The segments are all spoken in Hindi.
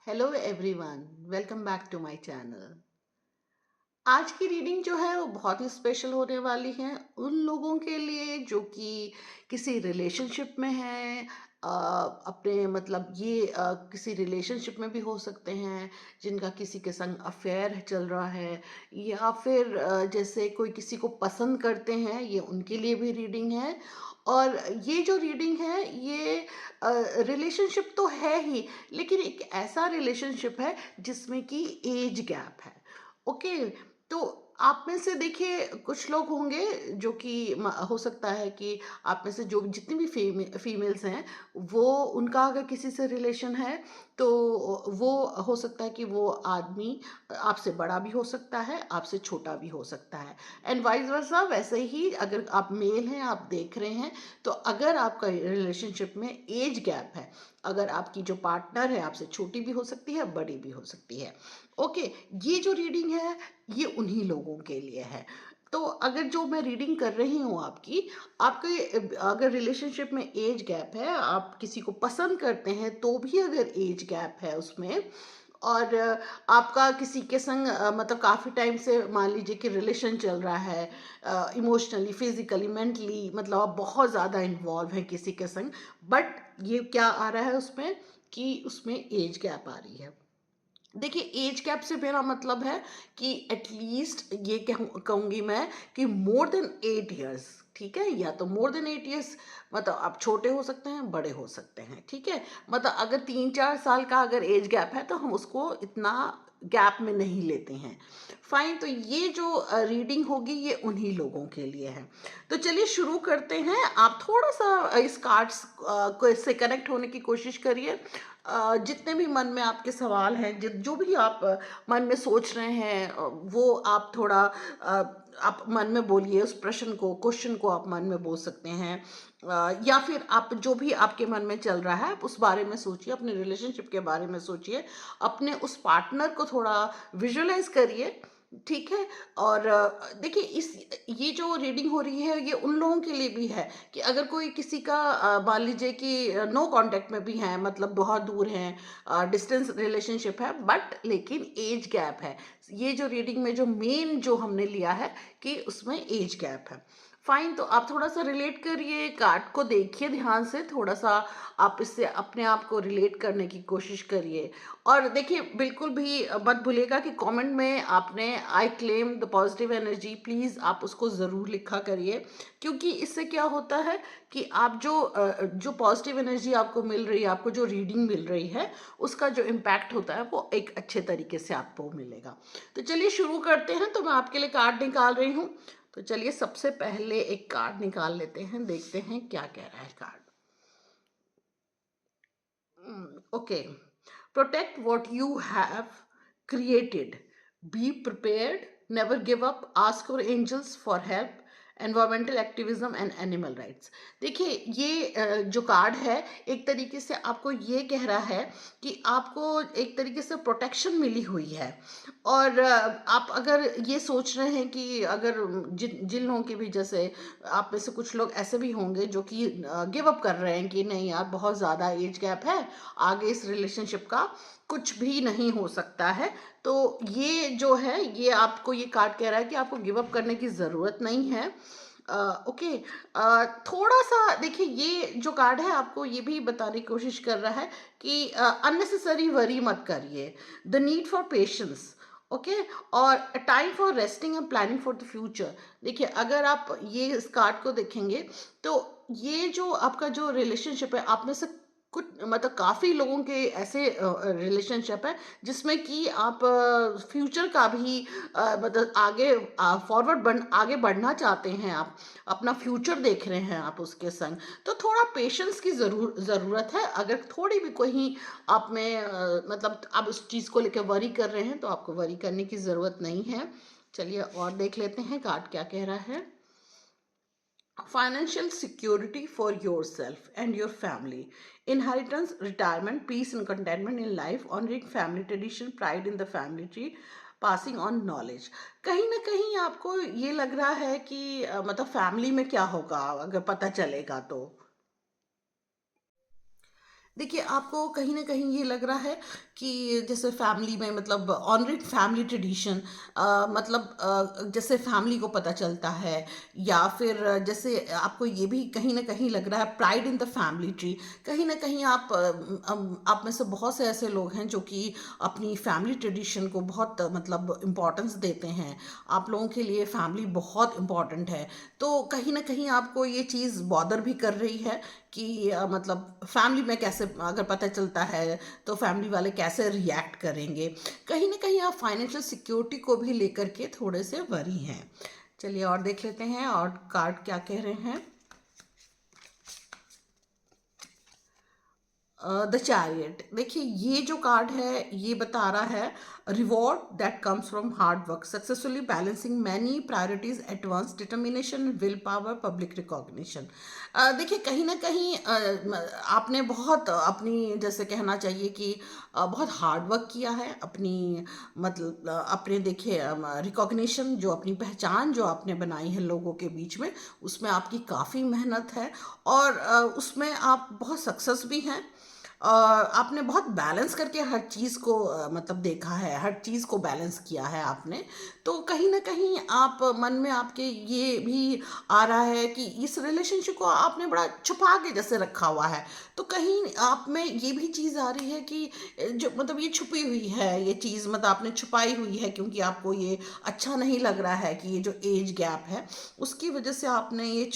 Hello everyone, welcome back to my channel. आज की रीडिंग जो है वो बहुत ही स्पेशल होने वाली है उन लोगों के लिए जो कि किसी रिलेशनशिप में हैं। अपने मतलब ये किसी रिलेशनशिप में भी हो सकते हैं जिनका किसी के संग अफेयर चल रहा है, या फिर जैसे कोई किसी को पसंद करते हैं, ये उनके लिए भी रीडिंग है। और ये जो रीडिंग है ये रिलेशनशिप तो है ही, लेकिन एक ऐसा रिलेशनशिप है जिसमें कि एज गैप है। ओके, तो आप में से देखिए कुछ लोग होंगे जो कि हो सकता है कि आप में से जो जितनी भी फीमेल्स हैं, वो उनका अगर किसी से रिलेशन है तो वो हो सकता है कि वो आदमी आपसे बड़ा भी हो सकता है, आपसे छोटा भी हो सकता है, एंड वाइस वर्सा। वैसे ही अगर आप मेल हैं, आप देख रहे हैं, तो अगर आपका रिलेशनशिप में एज गैप है, अगर आपकी जो पार्टनर है आपसे छोटी भी हो सकती है, बड़ी भी हो सकती है। ओके, ये जो रीडिंग है ये उन्हीं लोगों के लिए है। तो अगर जो मैं रीडिंग कर रही हूँ आपकी, आपके अगर रिलेशनशिप में एज गैप है, आप किसी को पसंद करते हैं तो भी अगर एज गैप है उसमें, और आपका किसी के संग मतलब काफ़ी टाइम से मान लीजिए कि रिलेशन चल रहा है, इमोशनली, फिजिकली, मेंटली, मतलब आप बहुत ज़्यादा इन्वॉल्व हैं किसी के संग, बट ये क्या आ रहा है उसमें कि उसमें एज गैप आ रही है। देखिए, एज गैप से मेरा मतलब है कि एटलीस्ट ये कहूँगी मैं कि मोर देन 8 ईयर्स। ठीक है, या तो मोर देन 8 ईयर्स, मतलब आप छोटे हो सकते हैं, बड़े हो सकते हैं। ठीक है, मतलब अगर 3-4 साल का अगर एज गैप है तो हम उसको इतना गैप में नहीं लेते हैं। फाइन, तो ये जो रीडिंग होगी ये उन्हीं लोगों के लिए है। तो चलिए शुरू करते हैं। आप थोड़ा सा इस कार्ड्स को से कनेक्ट होने की कोशिश करिए। जितने भी मन में आपके सवाल हैं, जो भी आप मन में सोच रहे हैं, वो आप थोड़ा आप मन में बोलिए। उस प्रश्न को, क्वेश्चन को आप मन में बोल सकते हैं, या फिर आप जो भी आपके मन में चल रहा है आप उस बारे में सोचिए, अपने रिलेशनशिप के बारे में सोचिए, अपने उस पार्टनर को थोड़ा विजुअलाइज करिए। ठीक है, और देखिए इस ये जो रीडिंग हो रही है ये उन लोगों के लिए भी है कि अगर कोई किसी का मान लीजिए कि नो कांटेक्ट में भी है, मतलब बहुत दूर हैं, डिस्टेंस रिलेशनशिप है, बट लेकिन एज गैप है। ये जो रीडिंग में जो मेन जो हमने लिया है कि उसमें एज गैप है। फाइन, तो आप थोड़ा सा रिलेट करिए, कार्ड को देखिए ध्यान से, थोड़ा सा आप इससे अपने आप को रिलेट करने की कोशिश करिए। और देखिए, बिल्कुल भी मत भूलिएगा कि कमेंट में आपने I claim the positive energy, please आप उसको ज़रूर लिखा करिए। क्योंकि इससे क्या होता है कि आप जो पॉजिटिव एनर्जी आपको मिल रही है, आपको जो रीडिंग मिल रही है, उसका जो इम्पैक्ट होता है वो एक अच्छे तरीके से आपको मिलेगा। तो चलिए शुरू करते हैं। तो मैं आपके लिए कार्ड निकाल रही हूँ। तो चलिए सबसे पहले एक कार्ड निकाल लेते हैं, देखते हैं क्या कह रहा है card. Okay. Protect what you have created. Be prepared. Never give up. Ask your angels for help. Environmental activism and animal rights. देखिए, ये जो कार्ड है एक तरीके से आपको ये कह रहा है कि आपको एक तरीके से प्रोटेक्शन मिली हुई है। और आप अगर ये सोच रहे हैं कि अगर जिन जिन लोगों की भी, जैसे आप में से कुछ लोग ऐसे भी होंगे जो कि गिव अप कर रहे हैं कि नहीं यार, बहुत ज़्यादा एज गैप है, आगे इस रिलेशनशिप का कुछ भी नहीं हो सकता है, तो ये जो है ये आपको ये कार्ड कह रहा है कि आपको गिव अप करने की ज़रूरत नहीं है। ओके, थोड़ा सा देखिए, ये जो कार्ड है आपको ये भी बताने की कोशिश कर रहा है कि अननेसेसरी वरी मत करिए। The need for patience. Okay, और time for resting and planning for the future. देखिए, अगर आप ये इस कार्ड को देखेंगे तो ये जो आपका जो रिलेशनशिप है, आप में से कुछ मतलब काफ़ी लोगों के ऐसे रिलेशनशिप है जिसमें कि आप फ्यूचर का भी मतलब आगे आगे बढ़ना चाहते हैं, आप अपना फ्यूचर देख रहे हैं आप उसके संग। तो थोड़ा पेशेंस की ज़रूरत है। अगर थोड़ी भी कोई आप में मतलब आप उस चीज़ को लेकर वरी कर रहे हैं तो आपको वरी करने की ज़रूरत नहीं है। चलिए और देख लेते हैं कार्ड क्या कह रहा है। Financial security for yourself and your family, inheritance, retirement, peace and contentment in life, honoring family tradition, pride in the family tree, passing on knowledge. कहीं ना कहीं आपको ये लग रहा है कि मतलब फैमिली में क्या होगा अगर पता चलेगा तो। देखिए, आपको कहीं न कहीं ये लग रहा है कि जैसे फैमिली में मतलब ऑनरेड फैमिली ट्रेडिशन, मतलब जैसे फैमिली को पता चलता है, या फिर जैसे आपको ये भी कहीं न कहीं लग रहा है pride in the family tree. कहीं न कहीं आप में से बहुत से ऐसे लोग हैं जो कि अपनी फैमिली ट्रेडिशन को बहुत मतलब इम्पोर्टेंस देते हैं। आप लोगों के लिए फैमिली बहुत इम्पोर्टेंट है। तो कहीं न कहीं आपको ये चीज़ बॉदर भी कर रही है कि मतलब फैमिली में कैसे अगर पता चलता है तो फैमिली वाले कैसे रिएक्ट करेंगे। कहीं ना कहीं आप फाइनेंशियल सिक्योरिटी को भी लेकर के थोड़े से वरी हैं। चलिए और देख लेते हैं और कार्ड क्या कह रहे हैं। द चैरियट, देखिए ये जो कार्ड है ये बता रहा है reward that comes from hard work, successfully balancing many priorities at once, determination, will power, public recognition. देखिए कहीं ना कहीं आपने बहुत अपनी जैसे कहना चाहिए कि बहुत हार्ड वर्क किया है अपनी, मतलब अपने देखिए रिकॉग्निशन, जो अपनी पहचान जो आपने बनाई है लोगों के बीच में, उसमें आपकी काफ़ी मेहनत है। और उसमें आप बहुत सक्सेस भी हैं। आपने बहुत बैलेंस करके हर चीज़ को मतलब देखा है, हर चीज़ को बैलेंस किया है आपने। तो कहीं ना कहीं आप मन में आपके ये भी आ रहा है कि इस रिलेशनशिप को आपने बड़ा छुपा के जैसे रखा हुआ है। तो कहीं आप में ये भी चीज़ आ रही है कि जो मतलब ये छुपी हुई है, ये चीज़ मतलब आपने छुपाई हुई है, क्योंकि आपको ये अच्छा नहीं लग रहा है कि ये जो एज गैप है उसकी वजह से आपने ये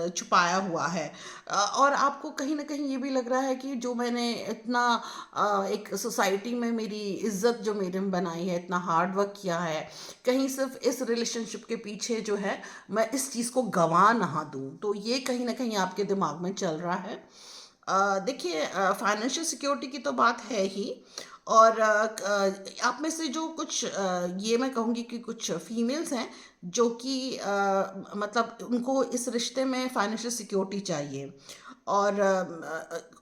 छुपाया हुआ है। और आपको कहीं ना कहीं ये भी लग रहा है कि जो मैंने इतना एक सोसाइटी में मेरी इज्जत जो मेरे में बनाई है, इतना हार्ड वर्क किया है, कहीं सिर्फ इस रिलेशनशिप के पीछे जो है मैं इस चीज़ को गंवा ना दूं। तो ये कहीं ना कहीं आपके दिमाग में चल रहा है। देखिए फाइनेंशियल सिक्योरिटी की तो बात है ही। और आप में से जो कुछ ये मैं कहूँगी कि कुछ फीमेल्स हैं जो कि मतलब उनको इस रिश्ते में फाइनेंशियल सिक्योरिटी चाहिए। और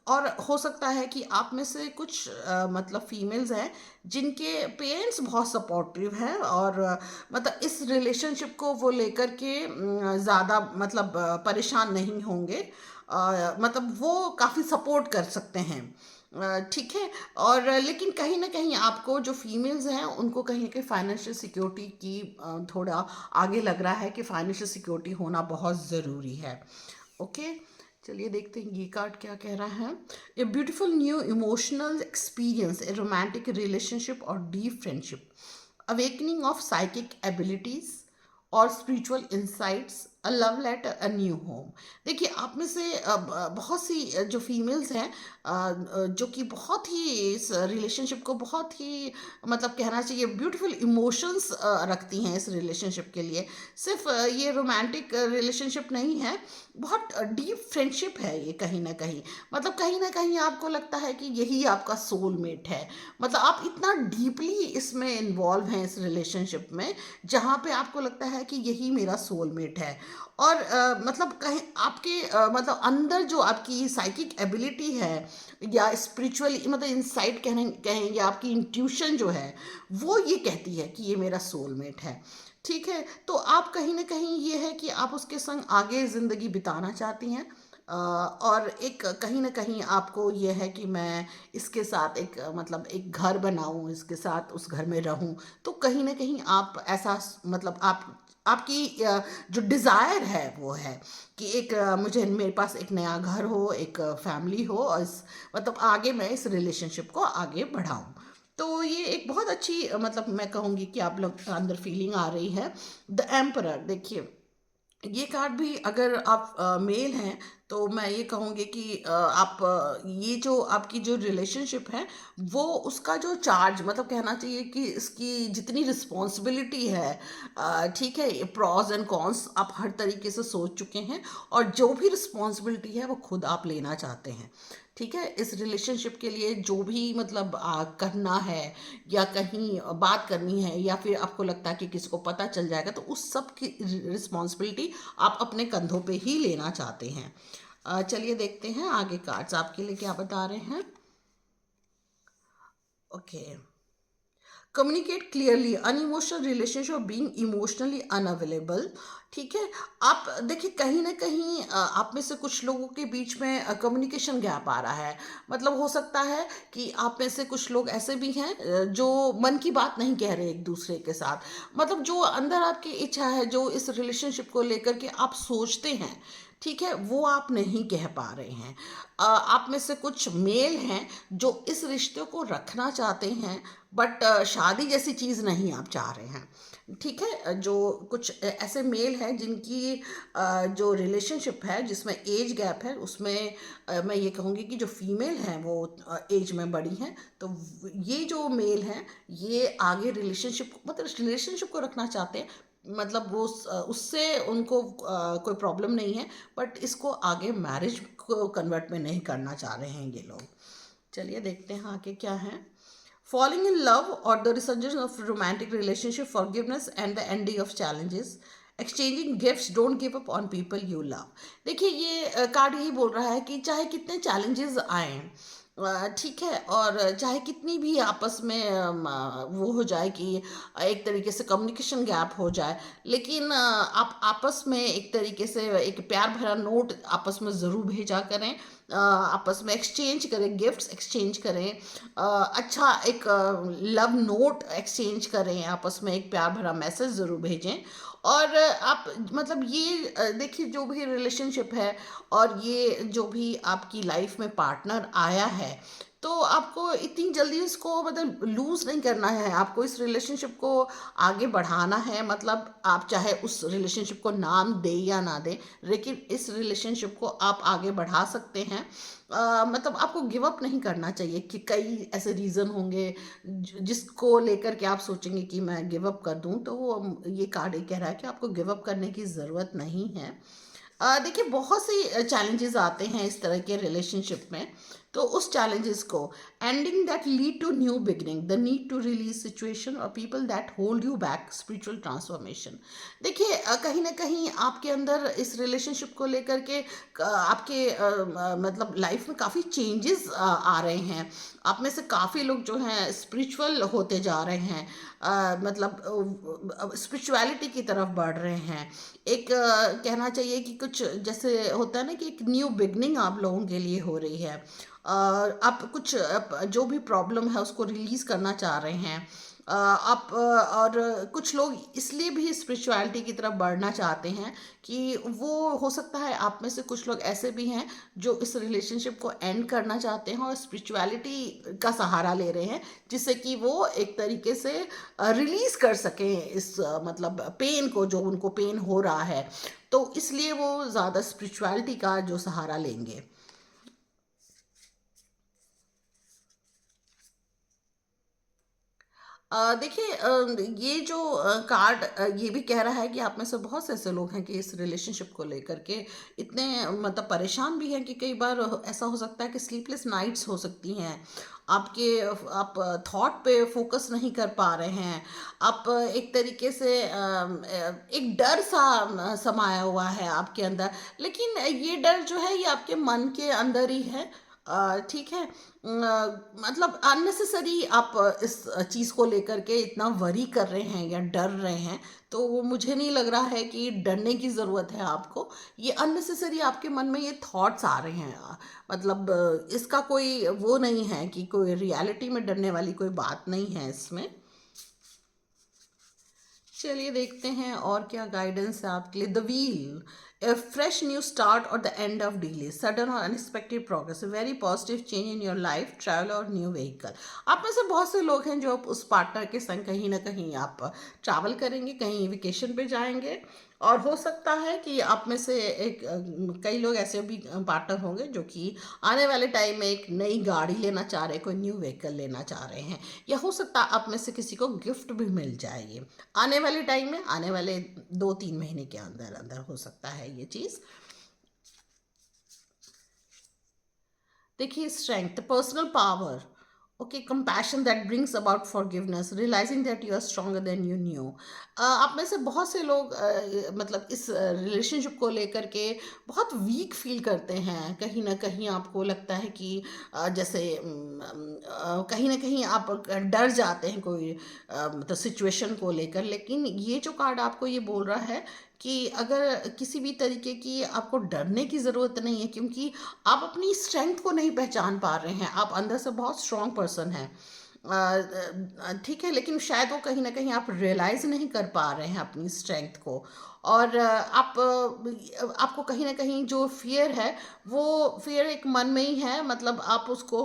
और हो सकता है कि आप में से कुछ मतलब फीमेल्स हैं जिनके पेरेंट्स बहुत सपोर्टिव हैं, और मतलब इस रिलेशनशिप को वो लेकर के ज़्यादा मतलब परेशान नहीं होंगे। मतलब वो काफ़ी सपोर्ट कर सकते हैं। ठीक है। और लेकिन कहीं ना कहीं आपको जो फीमेल्स हैं उनको कहीं ना कहीं फाइनेंशियल सिक्योरिटी की थोड़ा आगे लग रहा है कि फाइनेंशियल सिक्योरिटी होना बहुत ज़रूरी है। ओके। चलिए देखते हैं ये कार्ड क्या कह रहा है। A beautiful new emotional experience, a romantic relationship और deep friendship, awakening of psychic abilities और spiritual insights, a love letter, a new home. देखिए आप में से बहुत सी जो फीमेल्स हैं जो कि बहुत ही इस रिलेशनशिप को बहुत ही मतलब कहना चाहिए ब्यूटीफुल इमोशंस रखती हैं इस रिलेशनशिप के लिए। सिर्फ ये रोमांटिक रिलेशनशिप नहीं है, बहुत डीप फ्रेंडशिप है ये कहीं ना कहीं। मतलब कहीं ना कहीं आपको लगता है कि यही आपका सोलमेट है। मतलब आप इतना डीपली इसमें इन्वॉल्व हैं इस रिलेशनशिप में, जहाँ पे आपको लगता है कि यही मेरा सोलमेट है। और मतलब कहीं आपके मतलब अंदर जो आपकी साइकिक एबिलिटी है, या स्पिरिचुअल मतलब इंसाइट कहें या आपकी इंट्यूशन जो है, वो ये कहती है कि ये मेरा सोलमेट है। ठीक है। तो आप कहीं ना कहीं ये है कि आप उसके संग आगे ज़िंदगी बिताना चाहती हैं। और एक कहीं ना कहीं आपको ये है कि मैं इसके साथ एक मतलब एक घर बनाऊं, इसके साथ उस घर में रहूं। तो कहीं ना कहीं आप ऐसा मतलब आपकी जो डिज़ायर है वो है कि एक मुझे मेरे पास एक नया घर हो, एक फैमिली हो, और इस मतलब आगे मैं इस रिलेशनशिप को आगे बढ़ाऊं। तो ये एक बहुत अच्छी मतलब मैं कहूँगी कि आप लोग अंदर फीलिंग आ रही है। द एम्परर, देखिए ये कार्ड भी अगर आप मेल हैं तो मैं ये कहूँगी कि आप ये जो आपकी जो रिलेशनशिप है वो उसका जो चार्ज मतलब कहना चाहिए कि इसकी जितनी रिस्पॉन्सिबिलिटी है, ठीक है, प्रॉज एंड कॉन्स आप हर तरीके से सोच चुके हैं, और जो भी रिस्पॉन्सिबिलिटी है वो खुद आप लेना चाहते हैं। ठीक है। इस रिलेशनशिप के लिए जो भी मतलब करना है, या कहीं बात करनी है, या फिर आपको लगता है कि किसी को पता चल जाएगा, तो उस सब की रिस्पॉन्सिबिलिटी आप अपने कंधों पे ही लेना चाहते हैं। चलिए देखते हैं आगे कार्ड्स आपके लिए क्या बता रहे हैं। Okay. Communicate clearly, unemotional relationship, being emotionally unavailable. ठीक है। आप देखिए कहीं ना कहीं आप में से कुछ लोगों के बीच में कम्युनिकेशन गैप आ रहा है। मतलब हो सकता है कि आप में से कुछ लोग ऐसे भी हैं जो मन की बात नहीं कह रहे एक दूसरे के साथ। मतलब जो अंदर आपकी इच्छा है, जो इस रिलेशनशिप को लेकर के आप सोचते हैं, ठीक है, वो आप नहीं कह पा रहे हैं। आप में से कुछ मेल हैं जो इस रिश्ते को रखना चाहते हैं, बट शादी जैसी चीज़ नहीं आप चाह रहे हैं। ठीक है। जो कुछ ऐसे मेल हैं जिनकी जो रिलेशनशिप है जिसमें एज गैप है, उसमें मैं ये कहूँगी कि जो फीमेल हैं वो एज में बड़ी हैं। तो ये जो मेल हैं, ये आगे रिलेशनशिप, मतलब रिलेशनशिप को रखना चाहते हैं। मतलब वो उससे उनको कोई प्रॉब्लम नहीं है, बट इसको आगे मैरिज को कन्वर्ट में नहीं करना चाह रहे हैं ये लोग। चलिए देखते हैं आगे क्या है। Falling in love or the resurgence of romantic relationship, forgiveness and the ending of challenges, exchanging gifts, don't give up on people you love। देखिए ये कार्ड यही बोल रहा है कि चाहे कितने चैलेंजेस आए, ठीक है, और चाहे कितनी भी आपस में वो हो जाए कि एक तरीके से कम्युनिकेशन गैप हो जाए, लेकिन आप आपस में एक तरीके से एक प्यार भरा नोट आपस में ज़रूर भेजा करें। आपस में एक्सचेंज करें, गिफ्ट्स एक्सचेंज करें, अच्छा एक लव नोट एक्सचेंज करें, आपस में एक प्यार भरा मैसेज ज़रूर भेजें। और आप मतलब ये देखिए जो भी रिलेशनशिप है और ये जो भी आपकी लाइफ में पार्टनर आया है, तो आपको इतनी जल्दी इसको मतलब लूज़ नहीं करना है। आपको इस रिलेशनशिप को आगे बढ़ाना है। मतलब आप चाहे उस रिलेशनशिप को नाम दें या ना दें, लेकिन इस रिलेशनशिप को आप आगे बढ़ा सकते हैं। मतलब आपको गिव अप नहीं करना चाहिए कि कई ऐसे रीज़न होंगे जिसको लेकर के आप सोचेंगे कि मैं गिव अप कर दूं, तो वो ये कार्ड ये कह रहा है कि आपको गिव अप करने की ज़रूरत नहीं है। देखिए बहुत सी चैलेंजेस आते हैं इस तरह के रिलेशनशिप में। तो उस चैलेंजेस को, ending that lead to new beginning, the need to release situation और people that hold you back, spiritual transformation. देखिए कहीं ना कहीं आपके अंदर इस रिलेशनशिप को लेकर के आपके मतलब लाइफ में काफ़ी चेंजेस आ रहे हैं। आप में से काफ़ी लोग जो हैं स्पिरिचुअल होते जा रहे हैं, मतलब स्पिरिचुअलिटी की तरफ बढ़ रहे हैं। एक कहना चाहिए कि कुछ जैसे होता है ना कि एक न्यू बिगनिंग आप लोगों के लिए हो रही है। आप कुछ जो भी प्रॉब्लम है उसको रिलीज़ करना चाह रहे हैं। आप और कुछ लोग इसलिए भी स्पिरिचुअलिटी की तरफ बढ़ना चाहते हैं कि वो हो सकता है आप में से कुछ लोग ऐसे भी हैं जो इस रिलेशनशिप को एंड करना चाहते हैं और स्पिरिचुअलिटी का सहारा ले रहे हैं, जिससे कि वो एक तरीके से रिलीज कर सकें इस मतलब पेन को, जो उनको पेन हो रहा है। तो इसलिए वो ज़्यादा स्पिरिचुअलिटी का जो सहारा लेंगे। देखिए ये जो कार्ड ये भी कह रहा है कि आप में से बहुत से ऐसे लोग हैं कि इस रिलेशनशिप को लेकर के इतने मतलब परेशान भी हैं कि कई बार ऐसा हो सकता है कि स्लीपलेस नाइट्स हो सकती हैं आपके। आप थॉट पे फोकस नहीं कर पा रहे हैं। आप एक तरीके से एक डर सा समाया हुआ है आपके अंदर, लेकिन ये डर जो है ये आपके मन के अंदर ही है। ठीक है। मतलब अननेसेसरी आप इस चीज़ को लेकर के इतना वरी कर रहे हैं या डर रहे हैं, तो वो मुझे नहीं लग रहा है कि डरने की ज़रूरत है आपको। ये अननेसेसरी आपके मन में ये थॉट्स आ रहे हैं। मतलब इसका कोई वो नहीं है कि कोई रियलिटी में डरने वाली कोई बात नहीं है इसमें। चलिए देखते हैं और क्या गाइडेंस है आपके लिए। The wheel, a fresh new start or the end of delay, sudden or unexpected progress, a very positive change in your life, travel or new vehicle। आप में से बहुत से लोग हैं जो उस पार्टनर के संग कहीं ना कहीं आप ट्रैवल करेंगे, कहीं वेकेशन पे जाएंगे। और हो सकता है कि आप में से एक कई लोग ऐसे भी पार्टनर होंगे जो कि आने वाले टाइम में एक नई गाड़ी लेना चाह रहे हैं, कोई न्यू व्हीकल लेना चाह रहे हैं, या हो सकता है आप में से किसी को गिफ्ट भी मिल जाएगी आने वाले टाइम में, आने वाले 2-3 महीने के अंदर अंदर हो सकता है ये चीज़। देखिए strength, personal power okay, compassion that brings about forgiveness, realising that you are stronger than you knew. आप में से बहुत से लोग मतलब इस रिलेशनशिप को लेकर के बहुत वीक फील करते हैं। कहीं ना कहीं आपको लगता है कि जैसे कहीं ना कहीं आप डर जाते हैं कोई मतलब सिचुएशन को लेकर। लेकिन ये जो कार्ड आपको ये बोल रहा है कि अगर किसी भी तरीके की आपको डरने की ज़रूरत नहीं है, क्योंकि आप अपनी स्ट्रेंथ को नहीं पहचान पा रहे हैं। आप अंदर से बहुत स्ट्रांग पर्सन हैं, ठीक है, लेकिन शायद वो कहीं ना कहीं आप रियलाइज नहीं कर पा रहे हैं अपनी स्ट्रेंथ को। और आपको कहीं ना कहीं जो फियर है, वो फियर एक मन में ही है। मतलब आप उसको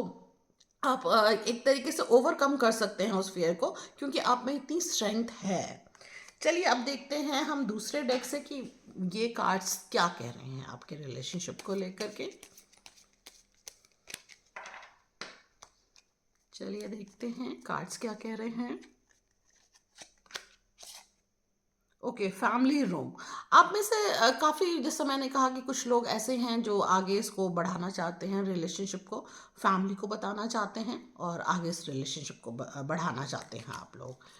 आप एक तरीके से ओवरकम कर सकते हैं उस फियर को, क्योंकि आप में इतनी स्ट्रेंथ है। चलिए अब देखते हैं हम दूसरे डेक से कि ये कार्ड्स क्या कह रहे हैं आपके रिलेशनशिप को लेकर के। चलिए देखते हैं कार्ड्स क्या कह रहे हैं। Okay, family room. आप में से काफ़ी, जैसे मैंने कहा कि कुछ लोग ऐसे हैं जो आगे इसको बढ़ाना चाहते हैं, रिलेशनशिप को, फैमिली को बताना चाहते हैं और आगे इस रिलेशनशिप को बढ़ाना चाहते हैं आप लोग।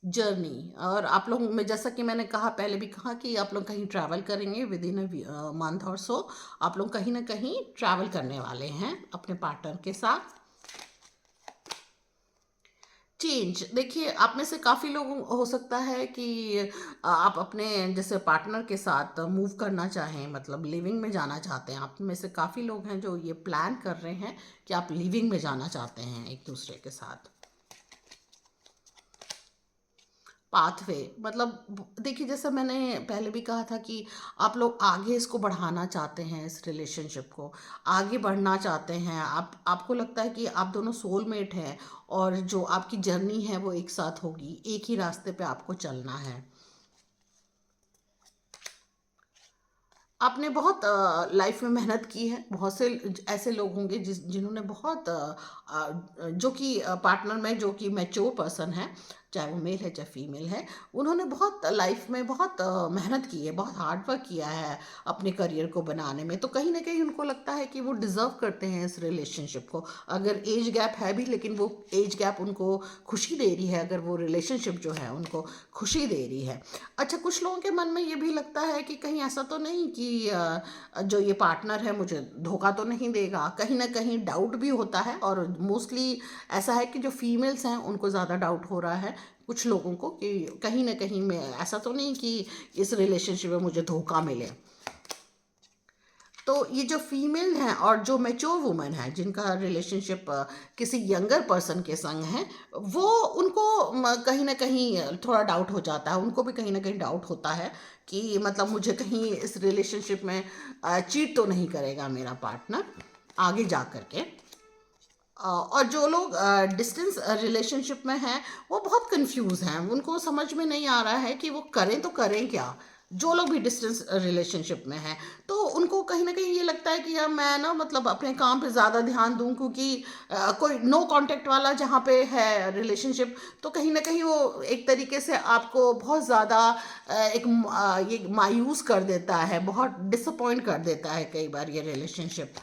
जर्नी, और आप लोग में जैसा कि मैंने कहा, पहले भी कहा कि आप लोग कहीं ट्रैवल करेंगे विद इन अ मंथ और सो। आप लोग कहीं ना कहीं ट्रैवल करने वाले हैं अपने पार्टनर के साथ। चेंज, देखिए आप में से काफ़ी लोग हो सकता है कि आप अपने जैसे पार्टनर के साथ मूव करना चाहें, मतलब लिविंग में जाना चाहते हैं। आप में से काफ़ी लोग हैं जो ये प्लान कर रहे हैं कि आप लिविंग में जाना चाहते हैं एक दूसरे के साथ। पाथवे, मतलब देखिए जैसे मैंने पहले भी कहा था कि आप लोग आगे इसको बढ़ाना चाहते हैं, इस रिलेशनशिप को आगे बढ़ना चाहते हैं। आपको लगता है कि आप दोनों सोलमेट हैं और जो आपकी जर्नी है वो एक साथ होगी, एक ही रास्ते पे आपको चलना है। आपने बहुत लाइफ में मेहनत की है। बहुत से ऐसे लोग होंगे जिन्होंने बहुत जो कि पार्टनर में जो कि मैच्योर पर्सन है, चाहे वो मेल है चाहे फीमेल है, उन्होंने बहुत लाइफ में बहुत मेहनत की है, बहुत हार्ड वर्क किया है अपने करियर को बनाने में। तो कहीं ना कहीं उनको लगता है कि वो डिज़र्व करते हैं इस रिलेशनशिप को। अगर एज गैप है भी, लेकिन वो एज गैप उनको खुशी दे रही है, अगर वो रिलेशनशिप जो है उनको खुशी दे रही है। अच्छा, कुछ लोगों के मन में ये भी लगता है कि कहीं ऐसा तो नहीं कि जो ये पार्टनर है मुझे धोखा तो नहीं देगा। कहीं ना कहीं डाउट भी होता है, और मोस्टली ऐसा है कि जो फीमेल्स हैं उनको ज़्यादा डाउट हो रहा है कुछ लोगों को कि कहीं ना कहीं मैं ऐसा तो नहीं कि इस रिलेशनशिप में मुझे धोखा मिले। तो ये जो फीमेल हैं और जो मैच्योर वुमन है जिनका रिलेशनशिप किसी यंगर पर्सन के संग है, वो उनको कहीं ना कहीं थोड़ा डाउट हो जाता है। उनको भी कहीं ना कहीं डाउट होता है कि मतलब मुझे कहीं इस रिलेशनशिप में चीट तो नहीं करेगा मेरा पार्टनर आगे जा कर के। और जो लोग डिस्टेंस रिलेशनशिप में हैं, वो बहुत कंफ्यूज हैं। उनको समझ में नहीं आ रहा है कि वो करें तो करें क्या। जो लोग भी डिस्टेंस रिलेशनशिप में हैं, तो उनको कहीं ना कहीं ये लगता है कि यार मैं ना मतलब अपने काम पे ज़्यादा ध्यान दूं, क्योंकि कोई नो कांटेक्ट वाला जहाँ पे है रिलेशनशिप, तो कहीं ना कहीं वो एक तरीके से आपको बहुत ज़्यादा ये मायूस कर देता है, बहुत डिसअपॉइंट कर देता है कई बार ये रिलेशनशिप।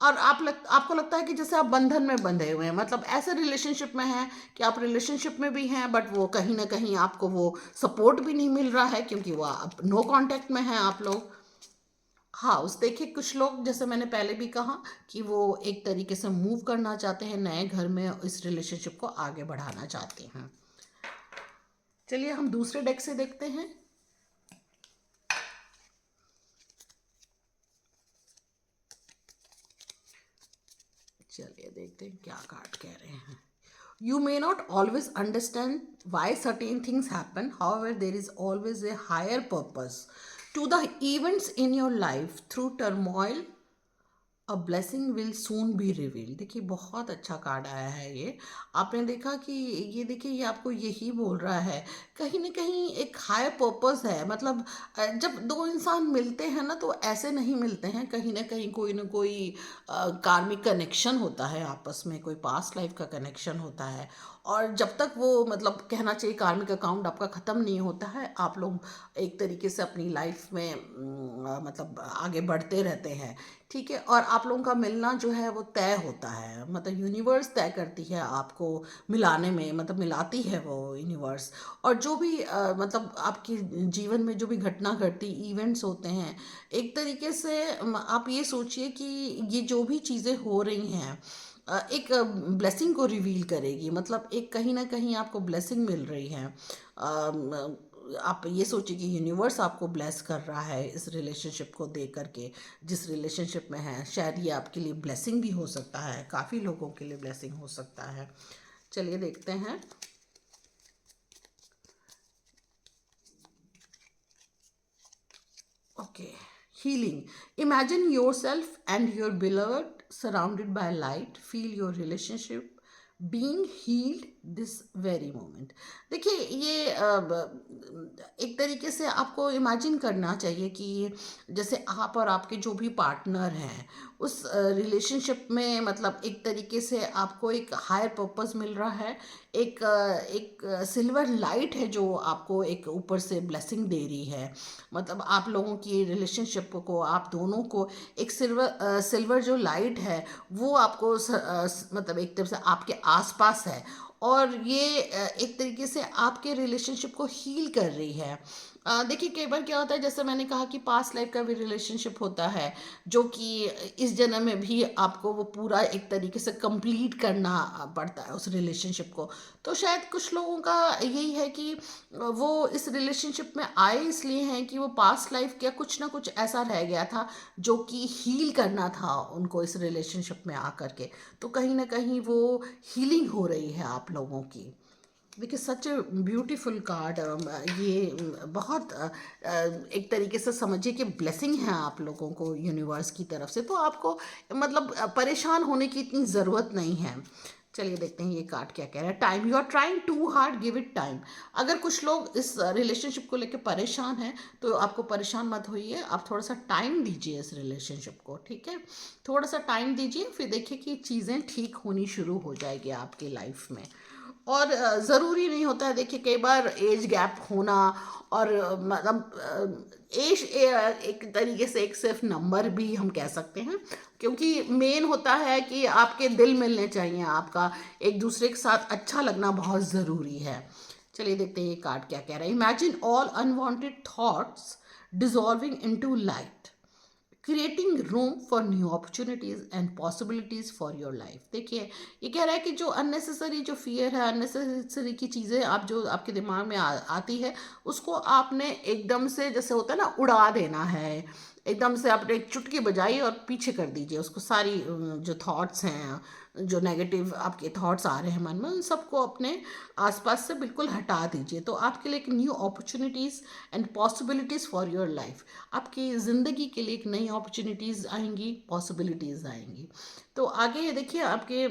और आपको लगता है कि जैसे आप बंधन में बंधे हुए हैं, मतलब ऐसे रिलेशनशिप में हैं कि आप रिलेशनशिप में भी हैं, बट वो कहीं ना कहीं आपको वो सपोर्ट भी नहीं मिल रहा है, क्योंकि वो आप नो कांटेक्ट में हैं आप लोग। हाउस, देखिए कुछ लोग, जैसे मैंने पहले भी कहा, कि वो एक तरीके से मूव करना चाहते हैं नए घर में, इस रिलेशनशिप को आगे बढ़ाना चाहते हैं। चलिए हम दूसरे डेक से देखते हैं। चलिए देखते हैं क्या कार्ड कह रहे हैं। You may not always understand why certain things happen. However, there is always a higher purpose to the events in your life. Through turmoil a blessing will soon be reveal. देखिए बहुत अच्छा कार्ड आया है ये। आपने देखा कि ये देखिए ये आपको यही बोल रहा है, कहीं ना कहीं एक हायर पर्पस है। मतलब जब दो इंसान मिलते हैं ना तो ऐसे नहीं मिलते हैं, कहीं ना कोई कार्मिक कनेक्शन होता है आपस में, कोई पास्ट लाइफ का कनेक्शन होता है। और जब तक वो मतलब कहना चाहिए कार्मिक अकाउंट आपका ख़त्म नहीं होता है, आप लोग एक तरीके से अपनी लाइफ में मतलब आगे बढ़ते रहते हैं। ठीक है, और आप लोगों का मिलना जो है वो तय होता है, मतलब यूनिवर्स तय करती है आपको मिलाने में, मतलब मिलाती है वो यूनिवर्स। और जो भी मतलब आपकी जीवन में जो भी घटना घटती इवेंट्स होते हैं, एक तरीके से आप ये सोचिए कि ये जो भी चीज़ें हो रही हैं एक ब्लेसिंग को रिवील करेगी। मतलब एक कहीं ना कहीं आपको ब्लेसिंग मिल रही है। आप ये सोचिए कि यूनिवर्स आपको ब्लेस कर रहा है इस रिलेशनशिप को दे करके, जिस रिलेशनशिप में है। शायद ये आपके लिए ब्लेसिंग भी हो सकता है, काफ़ी लोगों के लिए ब्लेसिंग हो सकता है। चलिए देखते हैं। Okay, healing. Imagine yourself and your beloved surrounded by light. Feel your relationship being healed this very moment. देखिए ये एक तरीके से आपको इमेजिन करना चाहिए कि जैसे आप और आपके जो भी पार्टनर हैं उस रिलेशनशिप में, मतलब एक तरीके से आपको एक हायर पर्पस मिल रहा है। एक सिल्वर लाइट है जो आपको एक ऊपर से ब्लेसिंग दे रही है। मतलब आप लोगों की रिलेशनशिप को, आप दोनों को एक सिल्वर जो लाइट है वो आपको मतलब एक तरफ से आपके आसपास है। और ये एक तरीके से आपके रिलेशनशिप को हील कर रही है। देखिए कई बार क्या होता है, जैसे मैंने कहा कि पास्ट लाइफ का भी रिलेशनशिप होता है, जो कि इस जन्म में भी आपको वो पूरा एक तरीके से कंप्लीट करना पड़ता है उस रिलेशनशिप को। तो शायद कुछ लोगों का यही है कि वो इस रिलेशनशिप में आए इसलिए हैं कि वो पास्ट लाइफ का कुछ ना कुछ ऐसा रह गया था जो कि हील करना था उनको इस रिलेशनशिप में आकर के। तो कहीं ना कहीं वो हीलिंग हो रही है आप लोगों की। देखिए सच ब्यूटीफुल कार्ड। ये बहुत एक तरीके से समझिए कि ब्लेसिंग है आप लोगों को यूनिवर्स की तरफ से। तो आपको मतलब परेशान होने की इतनी ज़रूरत नहीं है। चलिए देखते हैं ये कार्ड क्या कह रहा है। Time, you are trying too hard, give it time. अगर कुछ लोग इस रिलेशनशिप को लेकर परेशान हैं तो आपको परेशान मत होइए, आप थोड़ा सा टाइम दीजिए इस रिलेशनशिप को। ठीक है, थोड़ा सा टाइम दीजिए, फिर देखिए कि चीज़ें ठीक होनी शुरू हो जाएगी आपकी लाइफ में। और ज़रूरी नहीं होता है, देखिए कई बार एज गैप होना और मतलब एज एक तरीके से एक सिर्फ नंबर भी हम कह सकते हैं, क्योंकि मेन होता है कि आपके दिल मिलने चाहिए, आपका एक दूसरे के साथ अच्छा लगना बहुत ज़रूरी है। चलिए देखते हैं ये कार्ड क्या कह रहा है। Imagine all unwanted thoughts dissolving into light, creating room for new opportunities and possibilities for your life. देखिए ये कह रहा है कि जो अननेसेसरी जो फियर है, अननेसेसरी की चीज़ें आप जो आपके दिमाग में आती है, उसको आपने एकदम से, जैसे होता है ना, उड़ा देना है। एकदम से आपने एक चुटकी बजाई और पीछे कर दीजिए उसको। सारी जो थॉट्स हैं, जो नेगेटिव आपके थॉट्स आ रहे हैं मन में, उन सबको अपने आसपास से बिल्कुल हटा दीजिए। तो आपके लिए एक new opportunities and possibilities for your life, आपकी ज़िंदगी के लिए एक नई अपॉर्चुनिटीज़ आएंगी, पॉसिबिलिटीज़ आएंगी। तो आगे देखिए आपके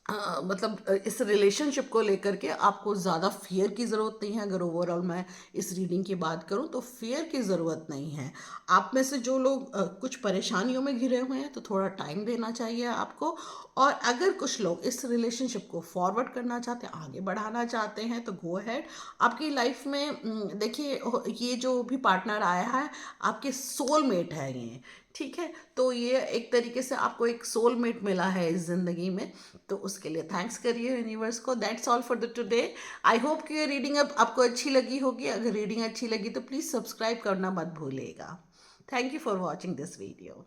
मतलब इस रिलेशनशिप को लेकर के आपको ज़्यादा फियर की ज़रूरत नहीं है। अगर ओवरऑल मैं इस रीडिंग की बात करूं तो फियर की ज़रूरत नहीं है। आप में से जो लोग कुछ परेशानियों में घिरे हुए हैं तो थोड़ा टाइम देना चाहिए आपको। और अगर कुछ लोग इस रिलेशनशिप को फॉरवर्ड करना चाहते हैं, आगे बढ़ाना चाहते हैं, तो गो अहेड। आपकी लाइफ में देखिए ये जो भी पार्टनर आया है आपके सोलमेट है ये। ठीक है, तो ये एक तरीके से आपको एक सोलमेट मिला है इस ज़िंदगी में। तो उसके लिए थैंक्स करिए यूनिवर्स को। That's all for the today. I hope कि ये रीडिंग अब आपको अच्छी लगी होगी। अगर रीडिंग अच्छी लगी तो प्लीज़ सब्सक्राइब करना मत भूलिएगा। Thank you for watching this video.